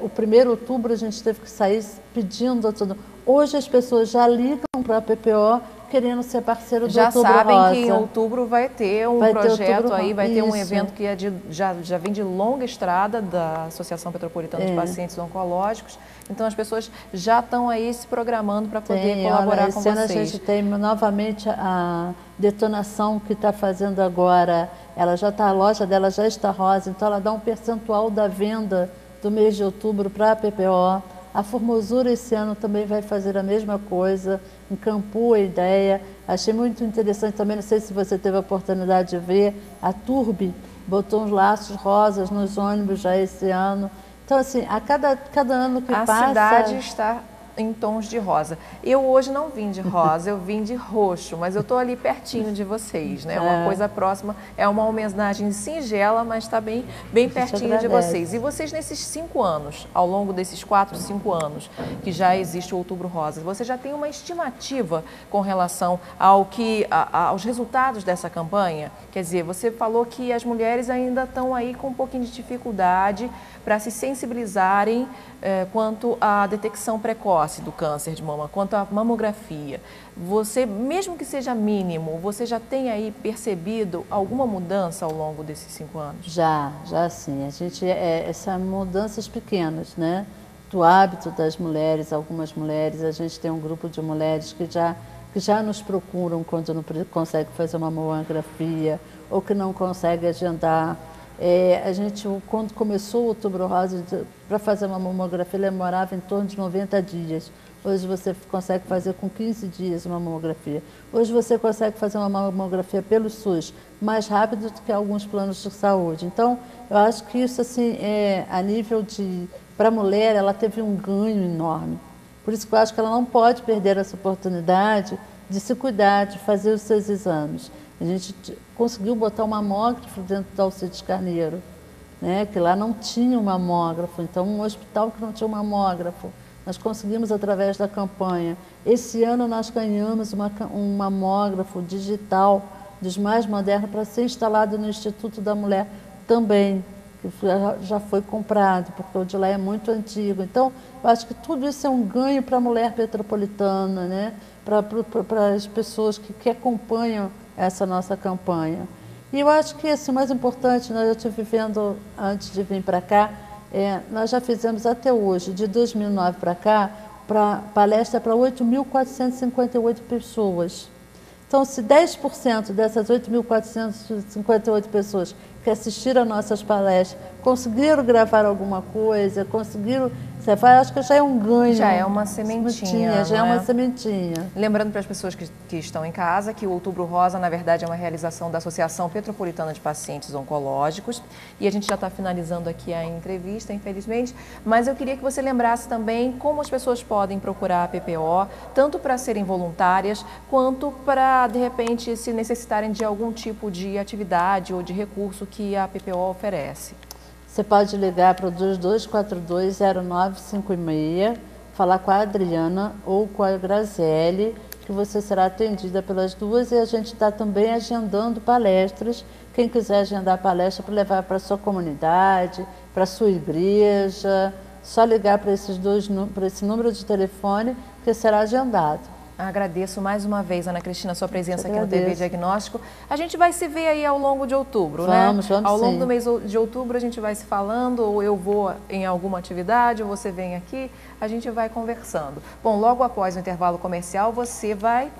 o 1º de outubro a gente teve que sair pedindo a todo. Hoje as pessoas já ligam para a PPO querendo ser parceiro do Outubro Rosa. Já sabem que em outubro vai ter um projeto aí, vai ter um evento que já vem de longa estrada da Associação Petropolitana de Pacientes Oncológicos. Então as pessoas já estão aí se programando para poder colaborar com vocês. A gente tem novamente a detonação que está fazendo agora. Ela já está, a loja dela já está rosa, então ela dá um percentual da venda do mês de outubro para a PPO. A Formosura esse ano também vai fazer a mesma coisa, encampou a ideia. Achei muito interessante também, não sei se você teve a oportunidade de ver, a Turbi botou uns laços rosas nos ônibus já esse ano. Então, assim, a cada ano que passa... A cidade está em tons de rosa. Eu hoje não vim de rosa, eu vim de roxo, mas eu estou ali pertinho de vocês, né? Uma coisa próxima, é uma homenagem singela, mas está bem pertinho de vocês. E vocês nesses 5 anos, ao longo desses 4, 5 anos que já existe o Outubro Rosa, você já tem uma estimativa com relação aos resultados dessa campanha? Quer dizer, você falou que as mulheres ainda estão aí com um pouquinho de dificuldade para se sensibilizarem quanto à detecção precoce do câncer de mama, quanto à mamografia. Você, mesmo que seja mínimo, você já tem aí percebido alguma mudança ao longo desses 5 anos? Já sim. A gente, essas mudanças pequenas, né? Do hábito das mulheres, algumas mulheres, a gente tem um grupo de mulheres que já nos procuram quando não consegue fazer uma mamografia ou que não consegue agendar. A gente, quando começou o Outubro Rosa, para fazer uma mamografia, demorava em torno de 90 dias. Hoje você consegue fazer com 15 dias uma mamografia. Hoje você consegue fazer uma mamografia pelo SUS mais rápido do que alguns planos de saúde. Então, eu acho que isso, assim, a nível de... Para a mulher, ela teve um ganho enorme. Por isso que eu acho que ela não pode perder essa oportunidade de se cuidar, de fazer os seus exames. A gente conseguiu botar um mamógrafo dentro da Alcides Carneiro, né? Que lá não tinha um mamógrafo, então um hospital que não tinha um mamógrafo. Nós conseguimos através da campanha. Esse ano nós ganhamos um mamógrafo digital dos mais modernos para ser instalado no Instituto da Mulher também, que já foi comprado, porque o de lá é muito antigo. Então, eu acho que tudo isso é um ganho para a mulher petropolitana, né? Para as pessoas que acompanham essa nossa campanha. E eu acho que assim, o mais importante, eu estive vendo antes de vir para cá, nós já fizemos até hoje, de 2009 para cá, palestra para 8.458 pessoas. Então, se 10% dessas 8.458 pessoas que assistiram a nossas palestras conseguiram gravar alguma coisa, conseguiram... acho que já é um ganho. Já é uma sementinha. Já é uma sementinha. Lembrando para as pessoas que estão em casa que o Outubro Rosa, na verdade, é uma realização da Associação Petropolitana de Pacientes Oncológicos. E a gente já está finalizando aqui a entrevista, infelizmente. Mas eu queria que você lembrasse também como as pessoas podem procurar a PPO, tanto para serem voluntárias, quanto para, de repente, se necessitarem de algum tipo de atividade ou de recurso que a PPO oferece. Você pode ligar para o 2242-0956, falar com a Adriana ou com a Graziele, que você será atendida pelas duas, e a gente está também agendando palestras, quem quiser agendar palestra para levar para a sua comunidade, para a sua igreja, só ligar para esse número de telefone que será agendado. Agradeço mais uma vez, Ana Cristina, a sua presença aqui no TV Diagnóstico. A gente vai se ver aí ao longo de outubro, né? Vamos ao longo sim. do mês de outubro a gente vai se falando, ou eu vou em alguma atividade, ou você vem aqui, a gente vai conversando. Bom, logo após o intervalo comercial, você vai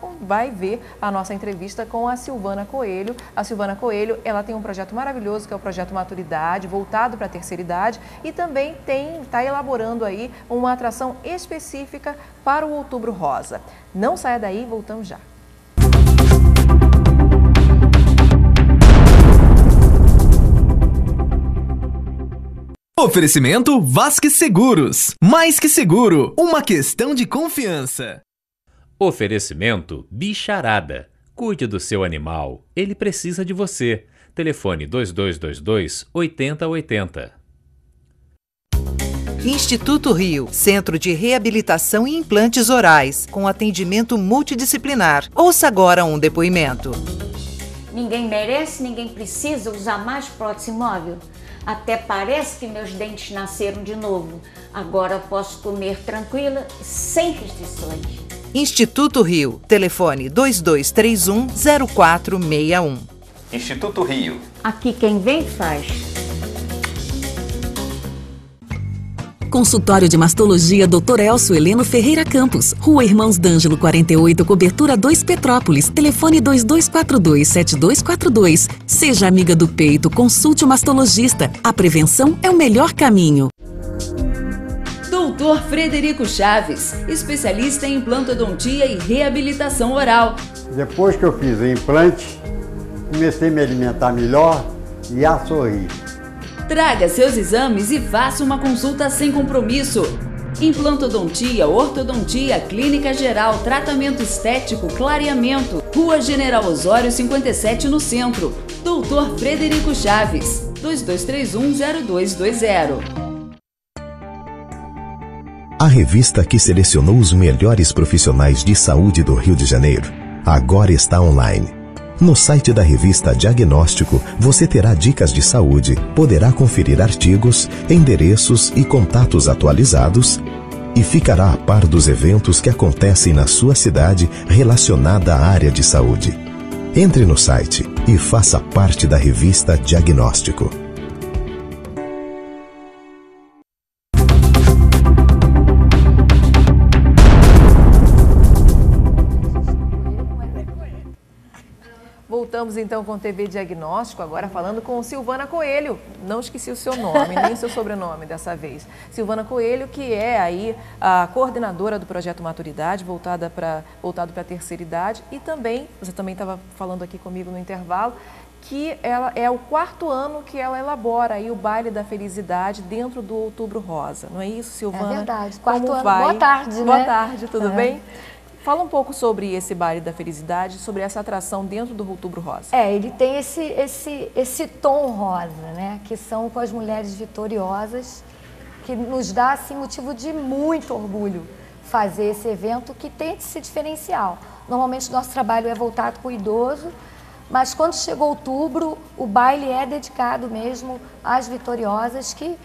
ver a nossa entrevista com a Silvana Coelho. A Silvana Coelho, ela tem um projeto maravilhoso, que é o Projeto Maturidade, voltado para a terceira idade, e também está elaborando aí uma atração específica para o Outubro Rosa. Não saia daí, voltamos já. Oferecimento Vasque Seguros. Mais que seguro, uma questão de confiança. Oferecimento Bicharada. Cuide do seu animal, ele precisa de você. Telefone 2222-8080. Instituto Rio, Centro de Reabilitação e Implantes Orais, com atendimento multidisciplinar. Ouça agora um depoimento. Ninguém merece, ninguém precisa usar mais prótese móvel. Até parece que meus dentes nasceram de novo. Agora posso comer tranquila, sem restrições. Instituto Rio, telefone 2231-0461. Instituto Rio. Aqui quem vem faz. Consultório de Mastologia Dr. Elcio Heleno Ferreira Campos, Rua Irmãos D'Angelo 48, Cobertura 2 Petrópolis, telefone 2242-7242. Seja amiga do peito, consulte o mastologista. A prevenção é o melhor caminho. Doutor Frederico Chaves, especialista em implantodontia e reabilitação oral. Depois que eu fiz o implante, comecei a me alimentar melhor e a sorrir. Traga seus exames e faça uma consulta sem compromisso. Implantodontia, ortodontia, clínica geral, tratamento estético, clareamento. Rua General Osório 57 no centro. Doutor Frederico Chaves, 2231-0220. A revista que selecionou os melhores profissionais de saúde do Rio de Janeiro agora está online. No site da revista Diagnóstico, você terá dicas de saúde, poderá conferir artigos, endereços e contatos atualizados e ficará a par dos eventos que acontecem na sua cidade relacionada à área de saúde. Entre no site e faça parte da revista Diagnóstico. Voltamos então com o TV Diagnóstico, agora falando com Silvana Coelho. Não esqueci o seu nome, nem o seu sobrenome dessa vez. Silvana Coelho, que é aí a coordenadora do Projeto Maturidade, voltado para a terceira idade. E também, você também estava falando aqui comigo no intervalo, que ela é o 4º ano que ela elabora aí o Baile da Felicidade dentro do Outubro Rosa. Não é isso, Silvana? É verdade, 4º ano. Vai? Boa tarde, né? Boa tarde, tudo bem? Fala um pouco sobre esse Baile da Felicidade, sobre essa atração dentro do Outubro Rosa. Ele tem esse tom rosa, né? Que são com as mulheres vitoriosas, que nos dá assim, motivo de muito orgulho fazer esse evento que tem esse diferencial. Normalmente nosso trabalho é voltado para o idoso, mas quando chegou outubro, o baile é dedicado mesmo às vitoriosas que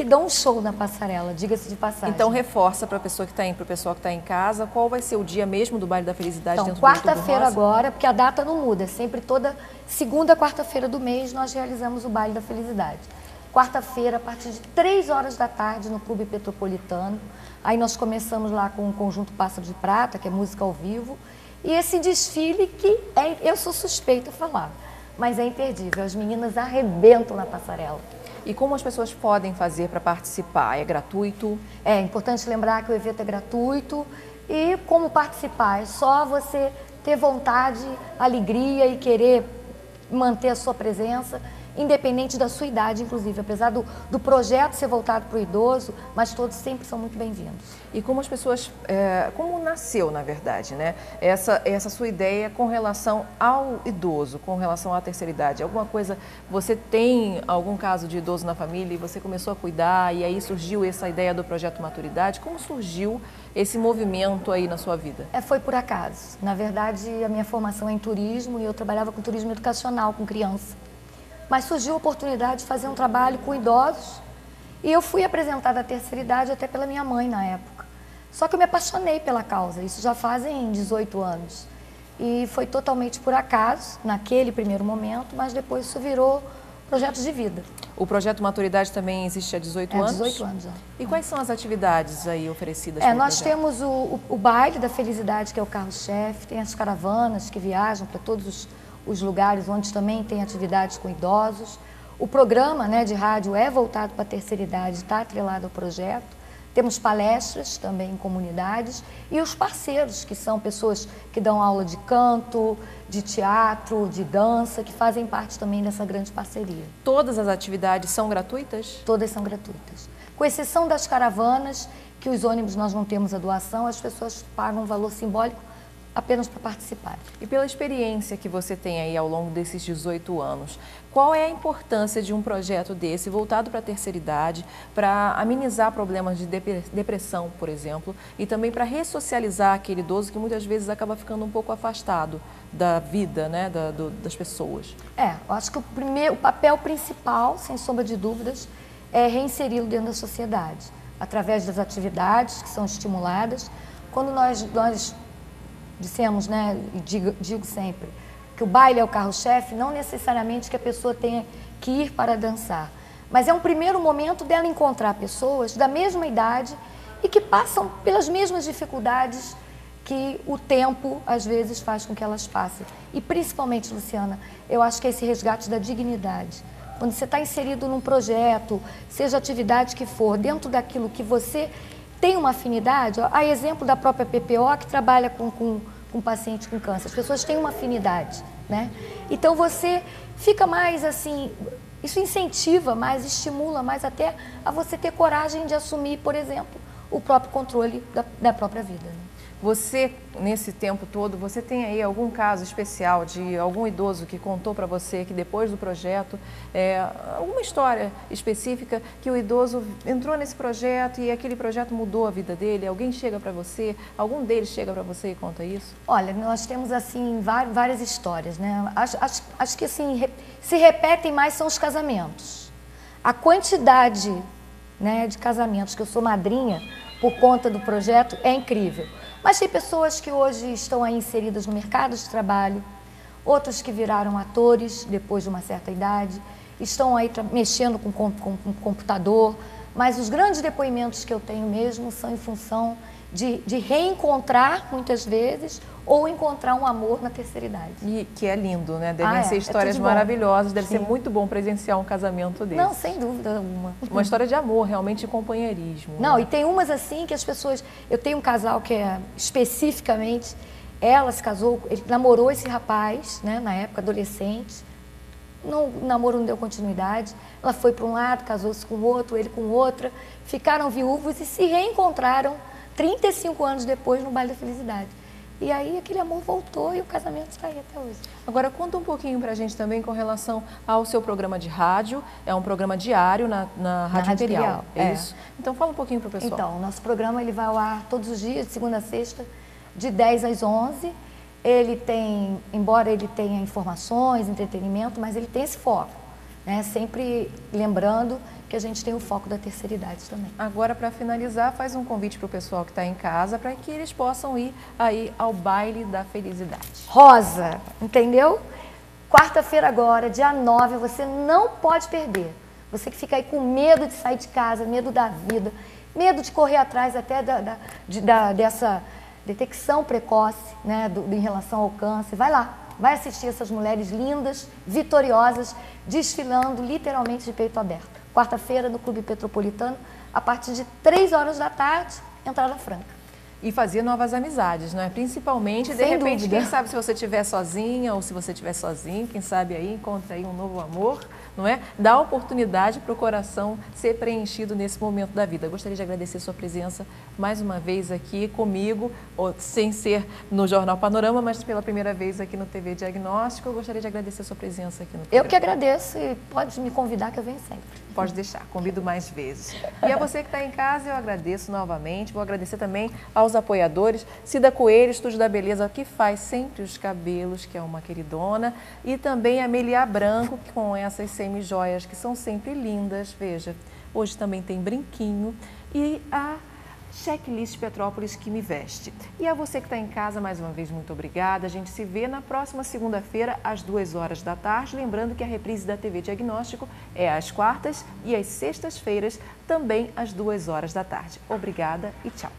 dão um show na passarela, diga-se de passagem. Então reforça para a pessoa que está para o pessoal que está em casa, qual vai ser o dia mesmo do Baile da Felicidade então, dentro do Outubro Rosa? Quarta-feira agora, porque a data não muda, é sempre toda segunda quarta-feira do mês nós realizamos o Baile da Felicidade. Quarta-feira, a partir de 3 horas da tarde, no Clube Petropolitano. Aí nós começamos lá com o conjunto Pássaro de Prata, que é música ao vivo. E esse desfile que eu sou suspeita a falar, mas é imperdível. As meninas arrebentam na passarela. E como as pessoas podem fazer para participar? É gratuito? É importante lembrar que o evento é gratuito e como participar? É só você ter vontade, alegria e querer manter a sua presença, independente da sua idade, inclusive. Apesar do projeto ser voltado para o idoso, mas todos sempre são muito bem-vindos. E como as pessoas, como nasceu, na verdade, né? Essa sua ideia com relação ao idoso, com relação à terceira idade? Alguma coisa, você tem algum caso de idoso na família e você começou a cuidar e aí surgiu essa ideia do Projeto Maturidade? Como surgiu esse movimento aí na sua vida? Foi por acaso. Na verdade, a minha formação é em turismo e eu trabalhava com turismo educacional, com criança. mas surgiu a oportunidade de fazer um trabalho com idosos e eu fui apresentada à terceira idade até pela minha mãe na época. Só que eu me apaixonei pela causa, isso já fazem 18 anos. E foi totalmente por acaso, naquele primeiro momento, mas depois isso virou projeto de vida. O projeto Maturidade também existe há 18 anos? 18 anos. E quais são as atividades aí oferecidas? Nós temos o baile da felicidade, que é o carro-chefe, tem as caravanas que viajam para todos os lugares onde também tem atividades com idosos. O programa, né, de rádio é voltado para a terceira idade, está atrelado ao projeto. Temos palestras também em comunidades e os parceiros, que são pessoas que dão aula de canto, de teatro, de dança, que fazem parte também dessa grande parceria. Todas as atividades são gratuitas? Todas são gratuitas. Com exceção das caravanas, que os ônibus nós não temos a doação, as pessoas pagam um valor simbólico apenas para participar. E pela experiência que você tem aí ao longo desses 18 anos, qual é a importância de um projeto desse voltado para a terceira idade, para amenizar problemas de depressão, por exemplo, e também para ressocializar aquele idoso que muitas vezes acaba ficando um pouco afastado da vida, né, das pessoas? Eu acho que o papel principal, sem sombra de dúvidas, é reinseri-lo dentro da sociedade, através das atividades que são estimuladas. Quando nós dissemos, né, e digo sempre, que o baile é o carro-chefe, não necessariamente que a pessoa tenha que ir para dançar, mas é um primeiro momento dela encontrar pessoas da mesma idade e que passam pelas mesmas dificuldades que o tempo, às vezes, faz com que elas passem. E, principalmente, Luciana, eu acho que é esse resgate da dignidade. Quando você está inserido num projeto, seja atividade que for, dentro daquilo que você tem uma afinidade, a exemplo da própria PPO, que trabalha com paciente com câncer, as pessoas têm uma afinidade, né? Então você fica mais assim, isso incentiva mais, estimula mais até a você ter coragem de assumir, por exemplo, o próprio controle da própria vida, né? Você, nesse tempo todo, você tem aí algum caso especial de algum idoso que contou para você que depois do projeto, alguma história específica que o idoso entrou nesse projeto e aquele projeto mudou a vida dele? Alguém chega para você, algum deles chega para você e conta isso? Olha, nós temos assim várias histórias, né? Acho que assim, se repetem mais são os casamentos. A quantidade, né, de casamentos que eu sou madrinha por conta do projeto é incrível. Mas tem pessoas que hoje estão aí inseridas no mercado de trabalho, outros que viraram atores depois de uma certa idade, estão aí mexendo com computador, mas os grandes depoimentos que eu tenho mesmo são em função de reencontrar, muitas vezes, ou encontrar um amor na terceira idade. E que é lindo, né? Devem ser histórias maravilhosas, deve ser muito bom presenciar um casamento desse. Não, sem dúvida alguma. Uma história de amor, realmente de companheirismo. Não, né? E tem umas assim que as pessoas... Eu tenho um casal que é especificamente... Ela se casou, ele namorou esse rapaz, né, na época, adolescente. O namoro não deu continuidade. Ela foi para um lado, casou-se com outro, ele com outra. Ficaram viúvos e se reencontraram 35 anos depois no Baile da Felicidade. E aí aquele amor voltou e o casamento está aí até hoje. Agora conta um pouquinho pra gente também com relação ao seu programa de rádio. É um programa diário na Rádio Imperial. É isso? Então fala um pouquinho pro pessoal. Então, o nosso programa ele vai ao ar todos os dias, de segunda a sexta, de 10 às 11. Ele tem, embora ele tenha informações, entretenimento, mas ele tem esse foco, né? Sempre lembrando que a gente tem o foco da terceira idade também. Agora, para finalizar, faz um convite para o pessoal que está em casa para que eles possam ir aí ao Baile da Felicidade. Rosa, entendeu? Quarta-feira agora, dia 9, você não pode perder. Você que fica aí com medo de sair de casa, medo da vida, medo de correr atrás até dessa detecção precoce, né, em relação ao câncer, vai lá. Vai assistir essas mulheres lindas, vitoriosas, desfilando literalmente de peito aberto. Quarta-feira, no Clube Petropolitano, a partir de 3 horas da tarde, entrada franca. E fazer novas amizades, não é? Principalmente, de repente, quem sabe se você estiver sozinha ou se você estiver sozinho, quem sabe aí encontra aí um novo amor, não é? Dá oportunidade para o coração ser preenchido nesse momento da vida. Gostaria de agradecer sua presença mais uma vez aqui comigo, sem ser no Jornal Panorama, mas pela primeira vez aqui no TV Diagnóstico. Eu gostaria de agradecer sua presença aqui no programa. Eu que agradeço e pode me convidar que eu venho sempre. Pode deixar, convido mais vezes. E a você que está em casa, eu agradeço novamente. Vou agradecer também aos apoiadores, Cida Coelho, Estúdio da Beleza, que faz sempre os cabelos, que é uma queridona, e também a Melia Branco, com essas semi-joias, que são sempre lindas, veja. Hoje também tem brinquinho e a Checklist Petrópolis que me veste. E a você que está em casa, mais uma vez, muito obrigada. A gente se vê na próxima segunda-feira, às 2 horas da tarde. Lembrando que a reprise da TV Diagnóstico é às quartas e às sextas-feiras, também às 2 horas da tarde. Obrigada e tchau.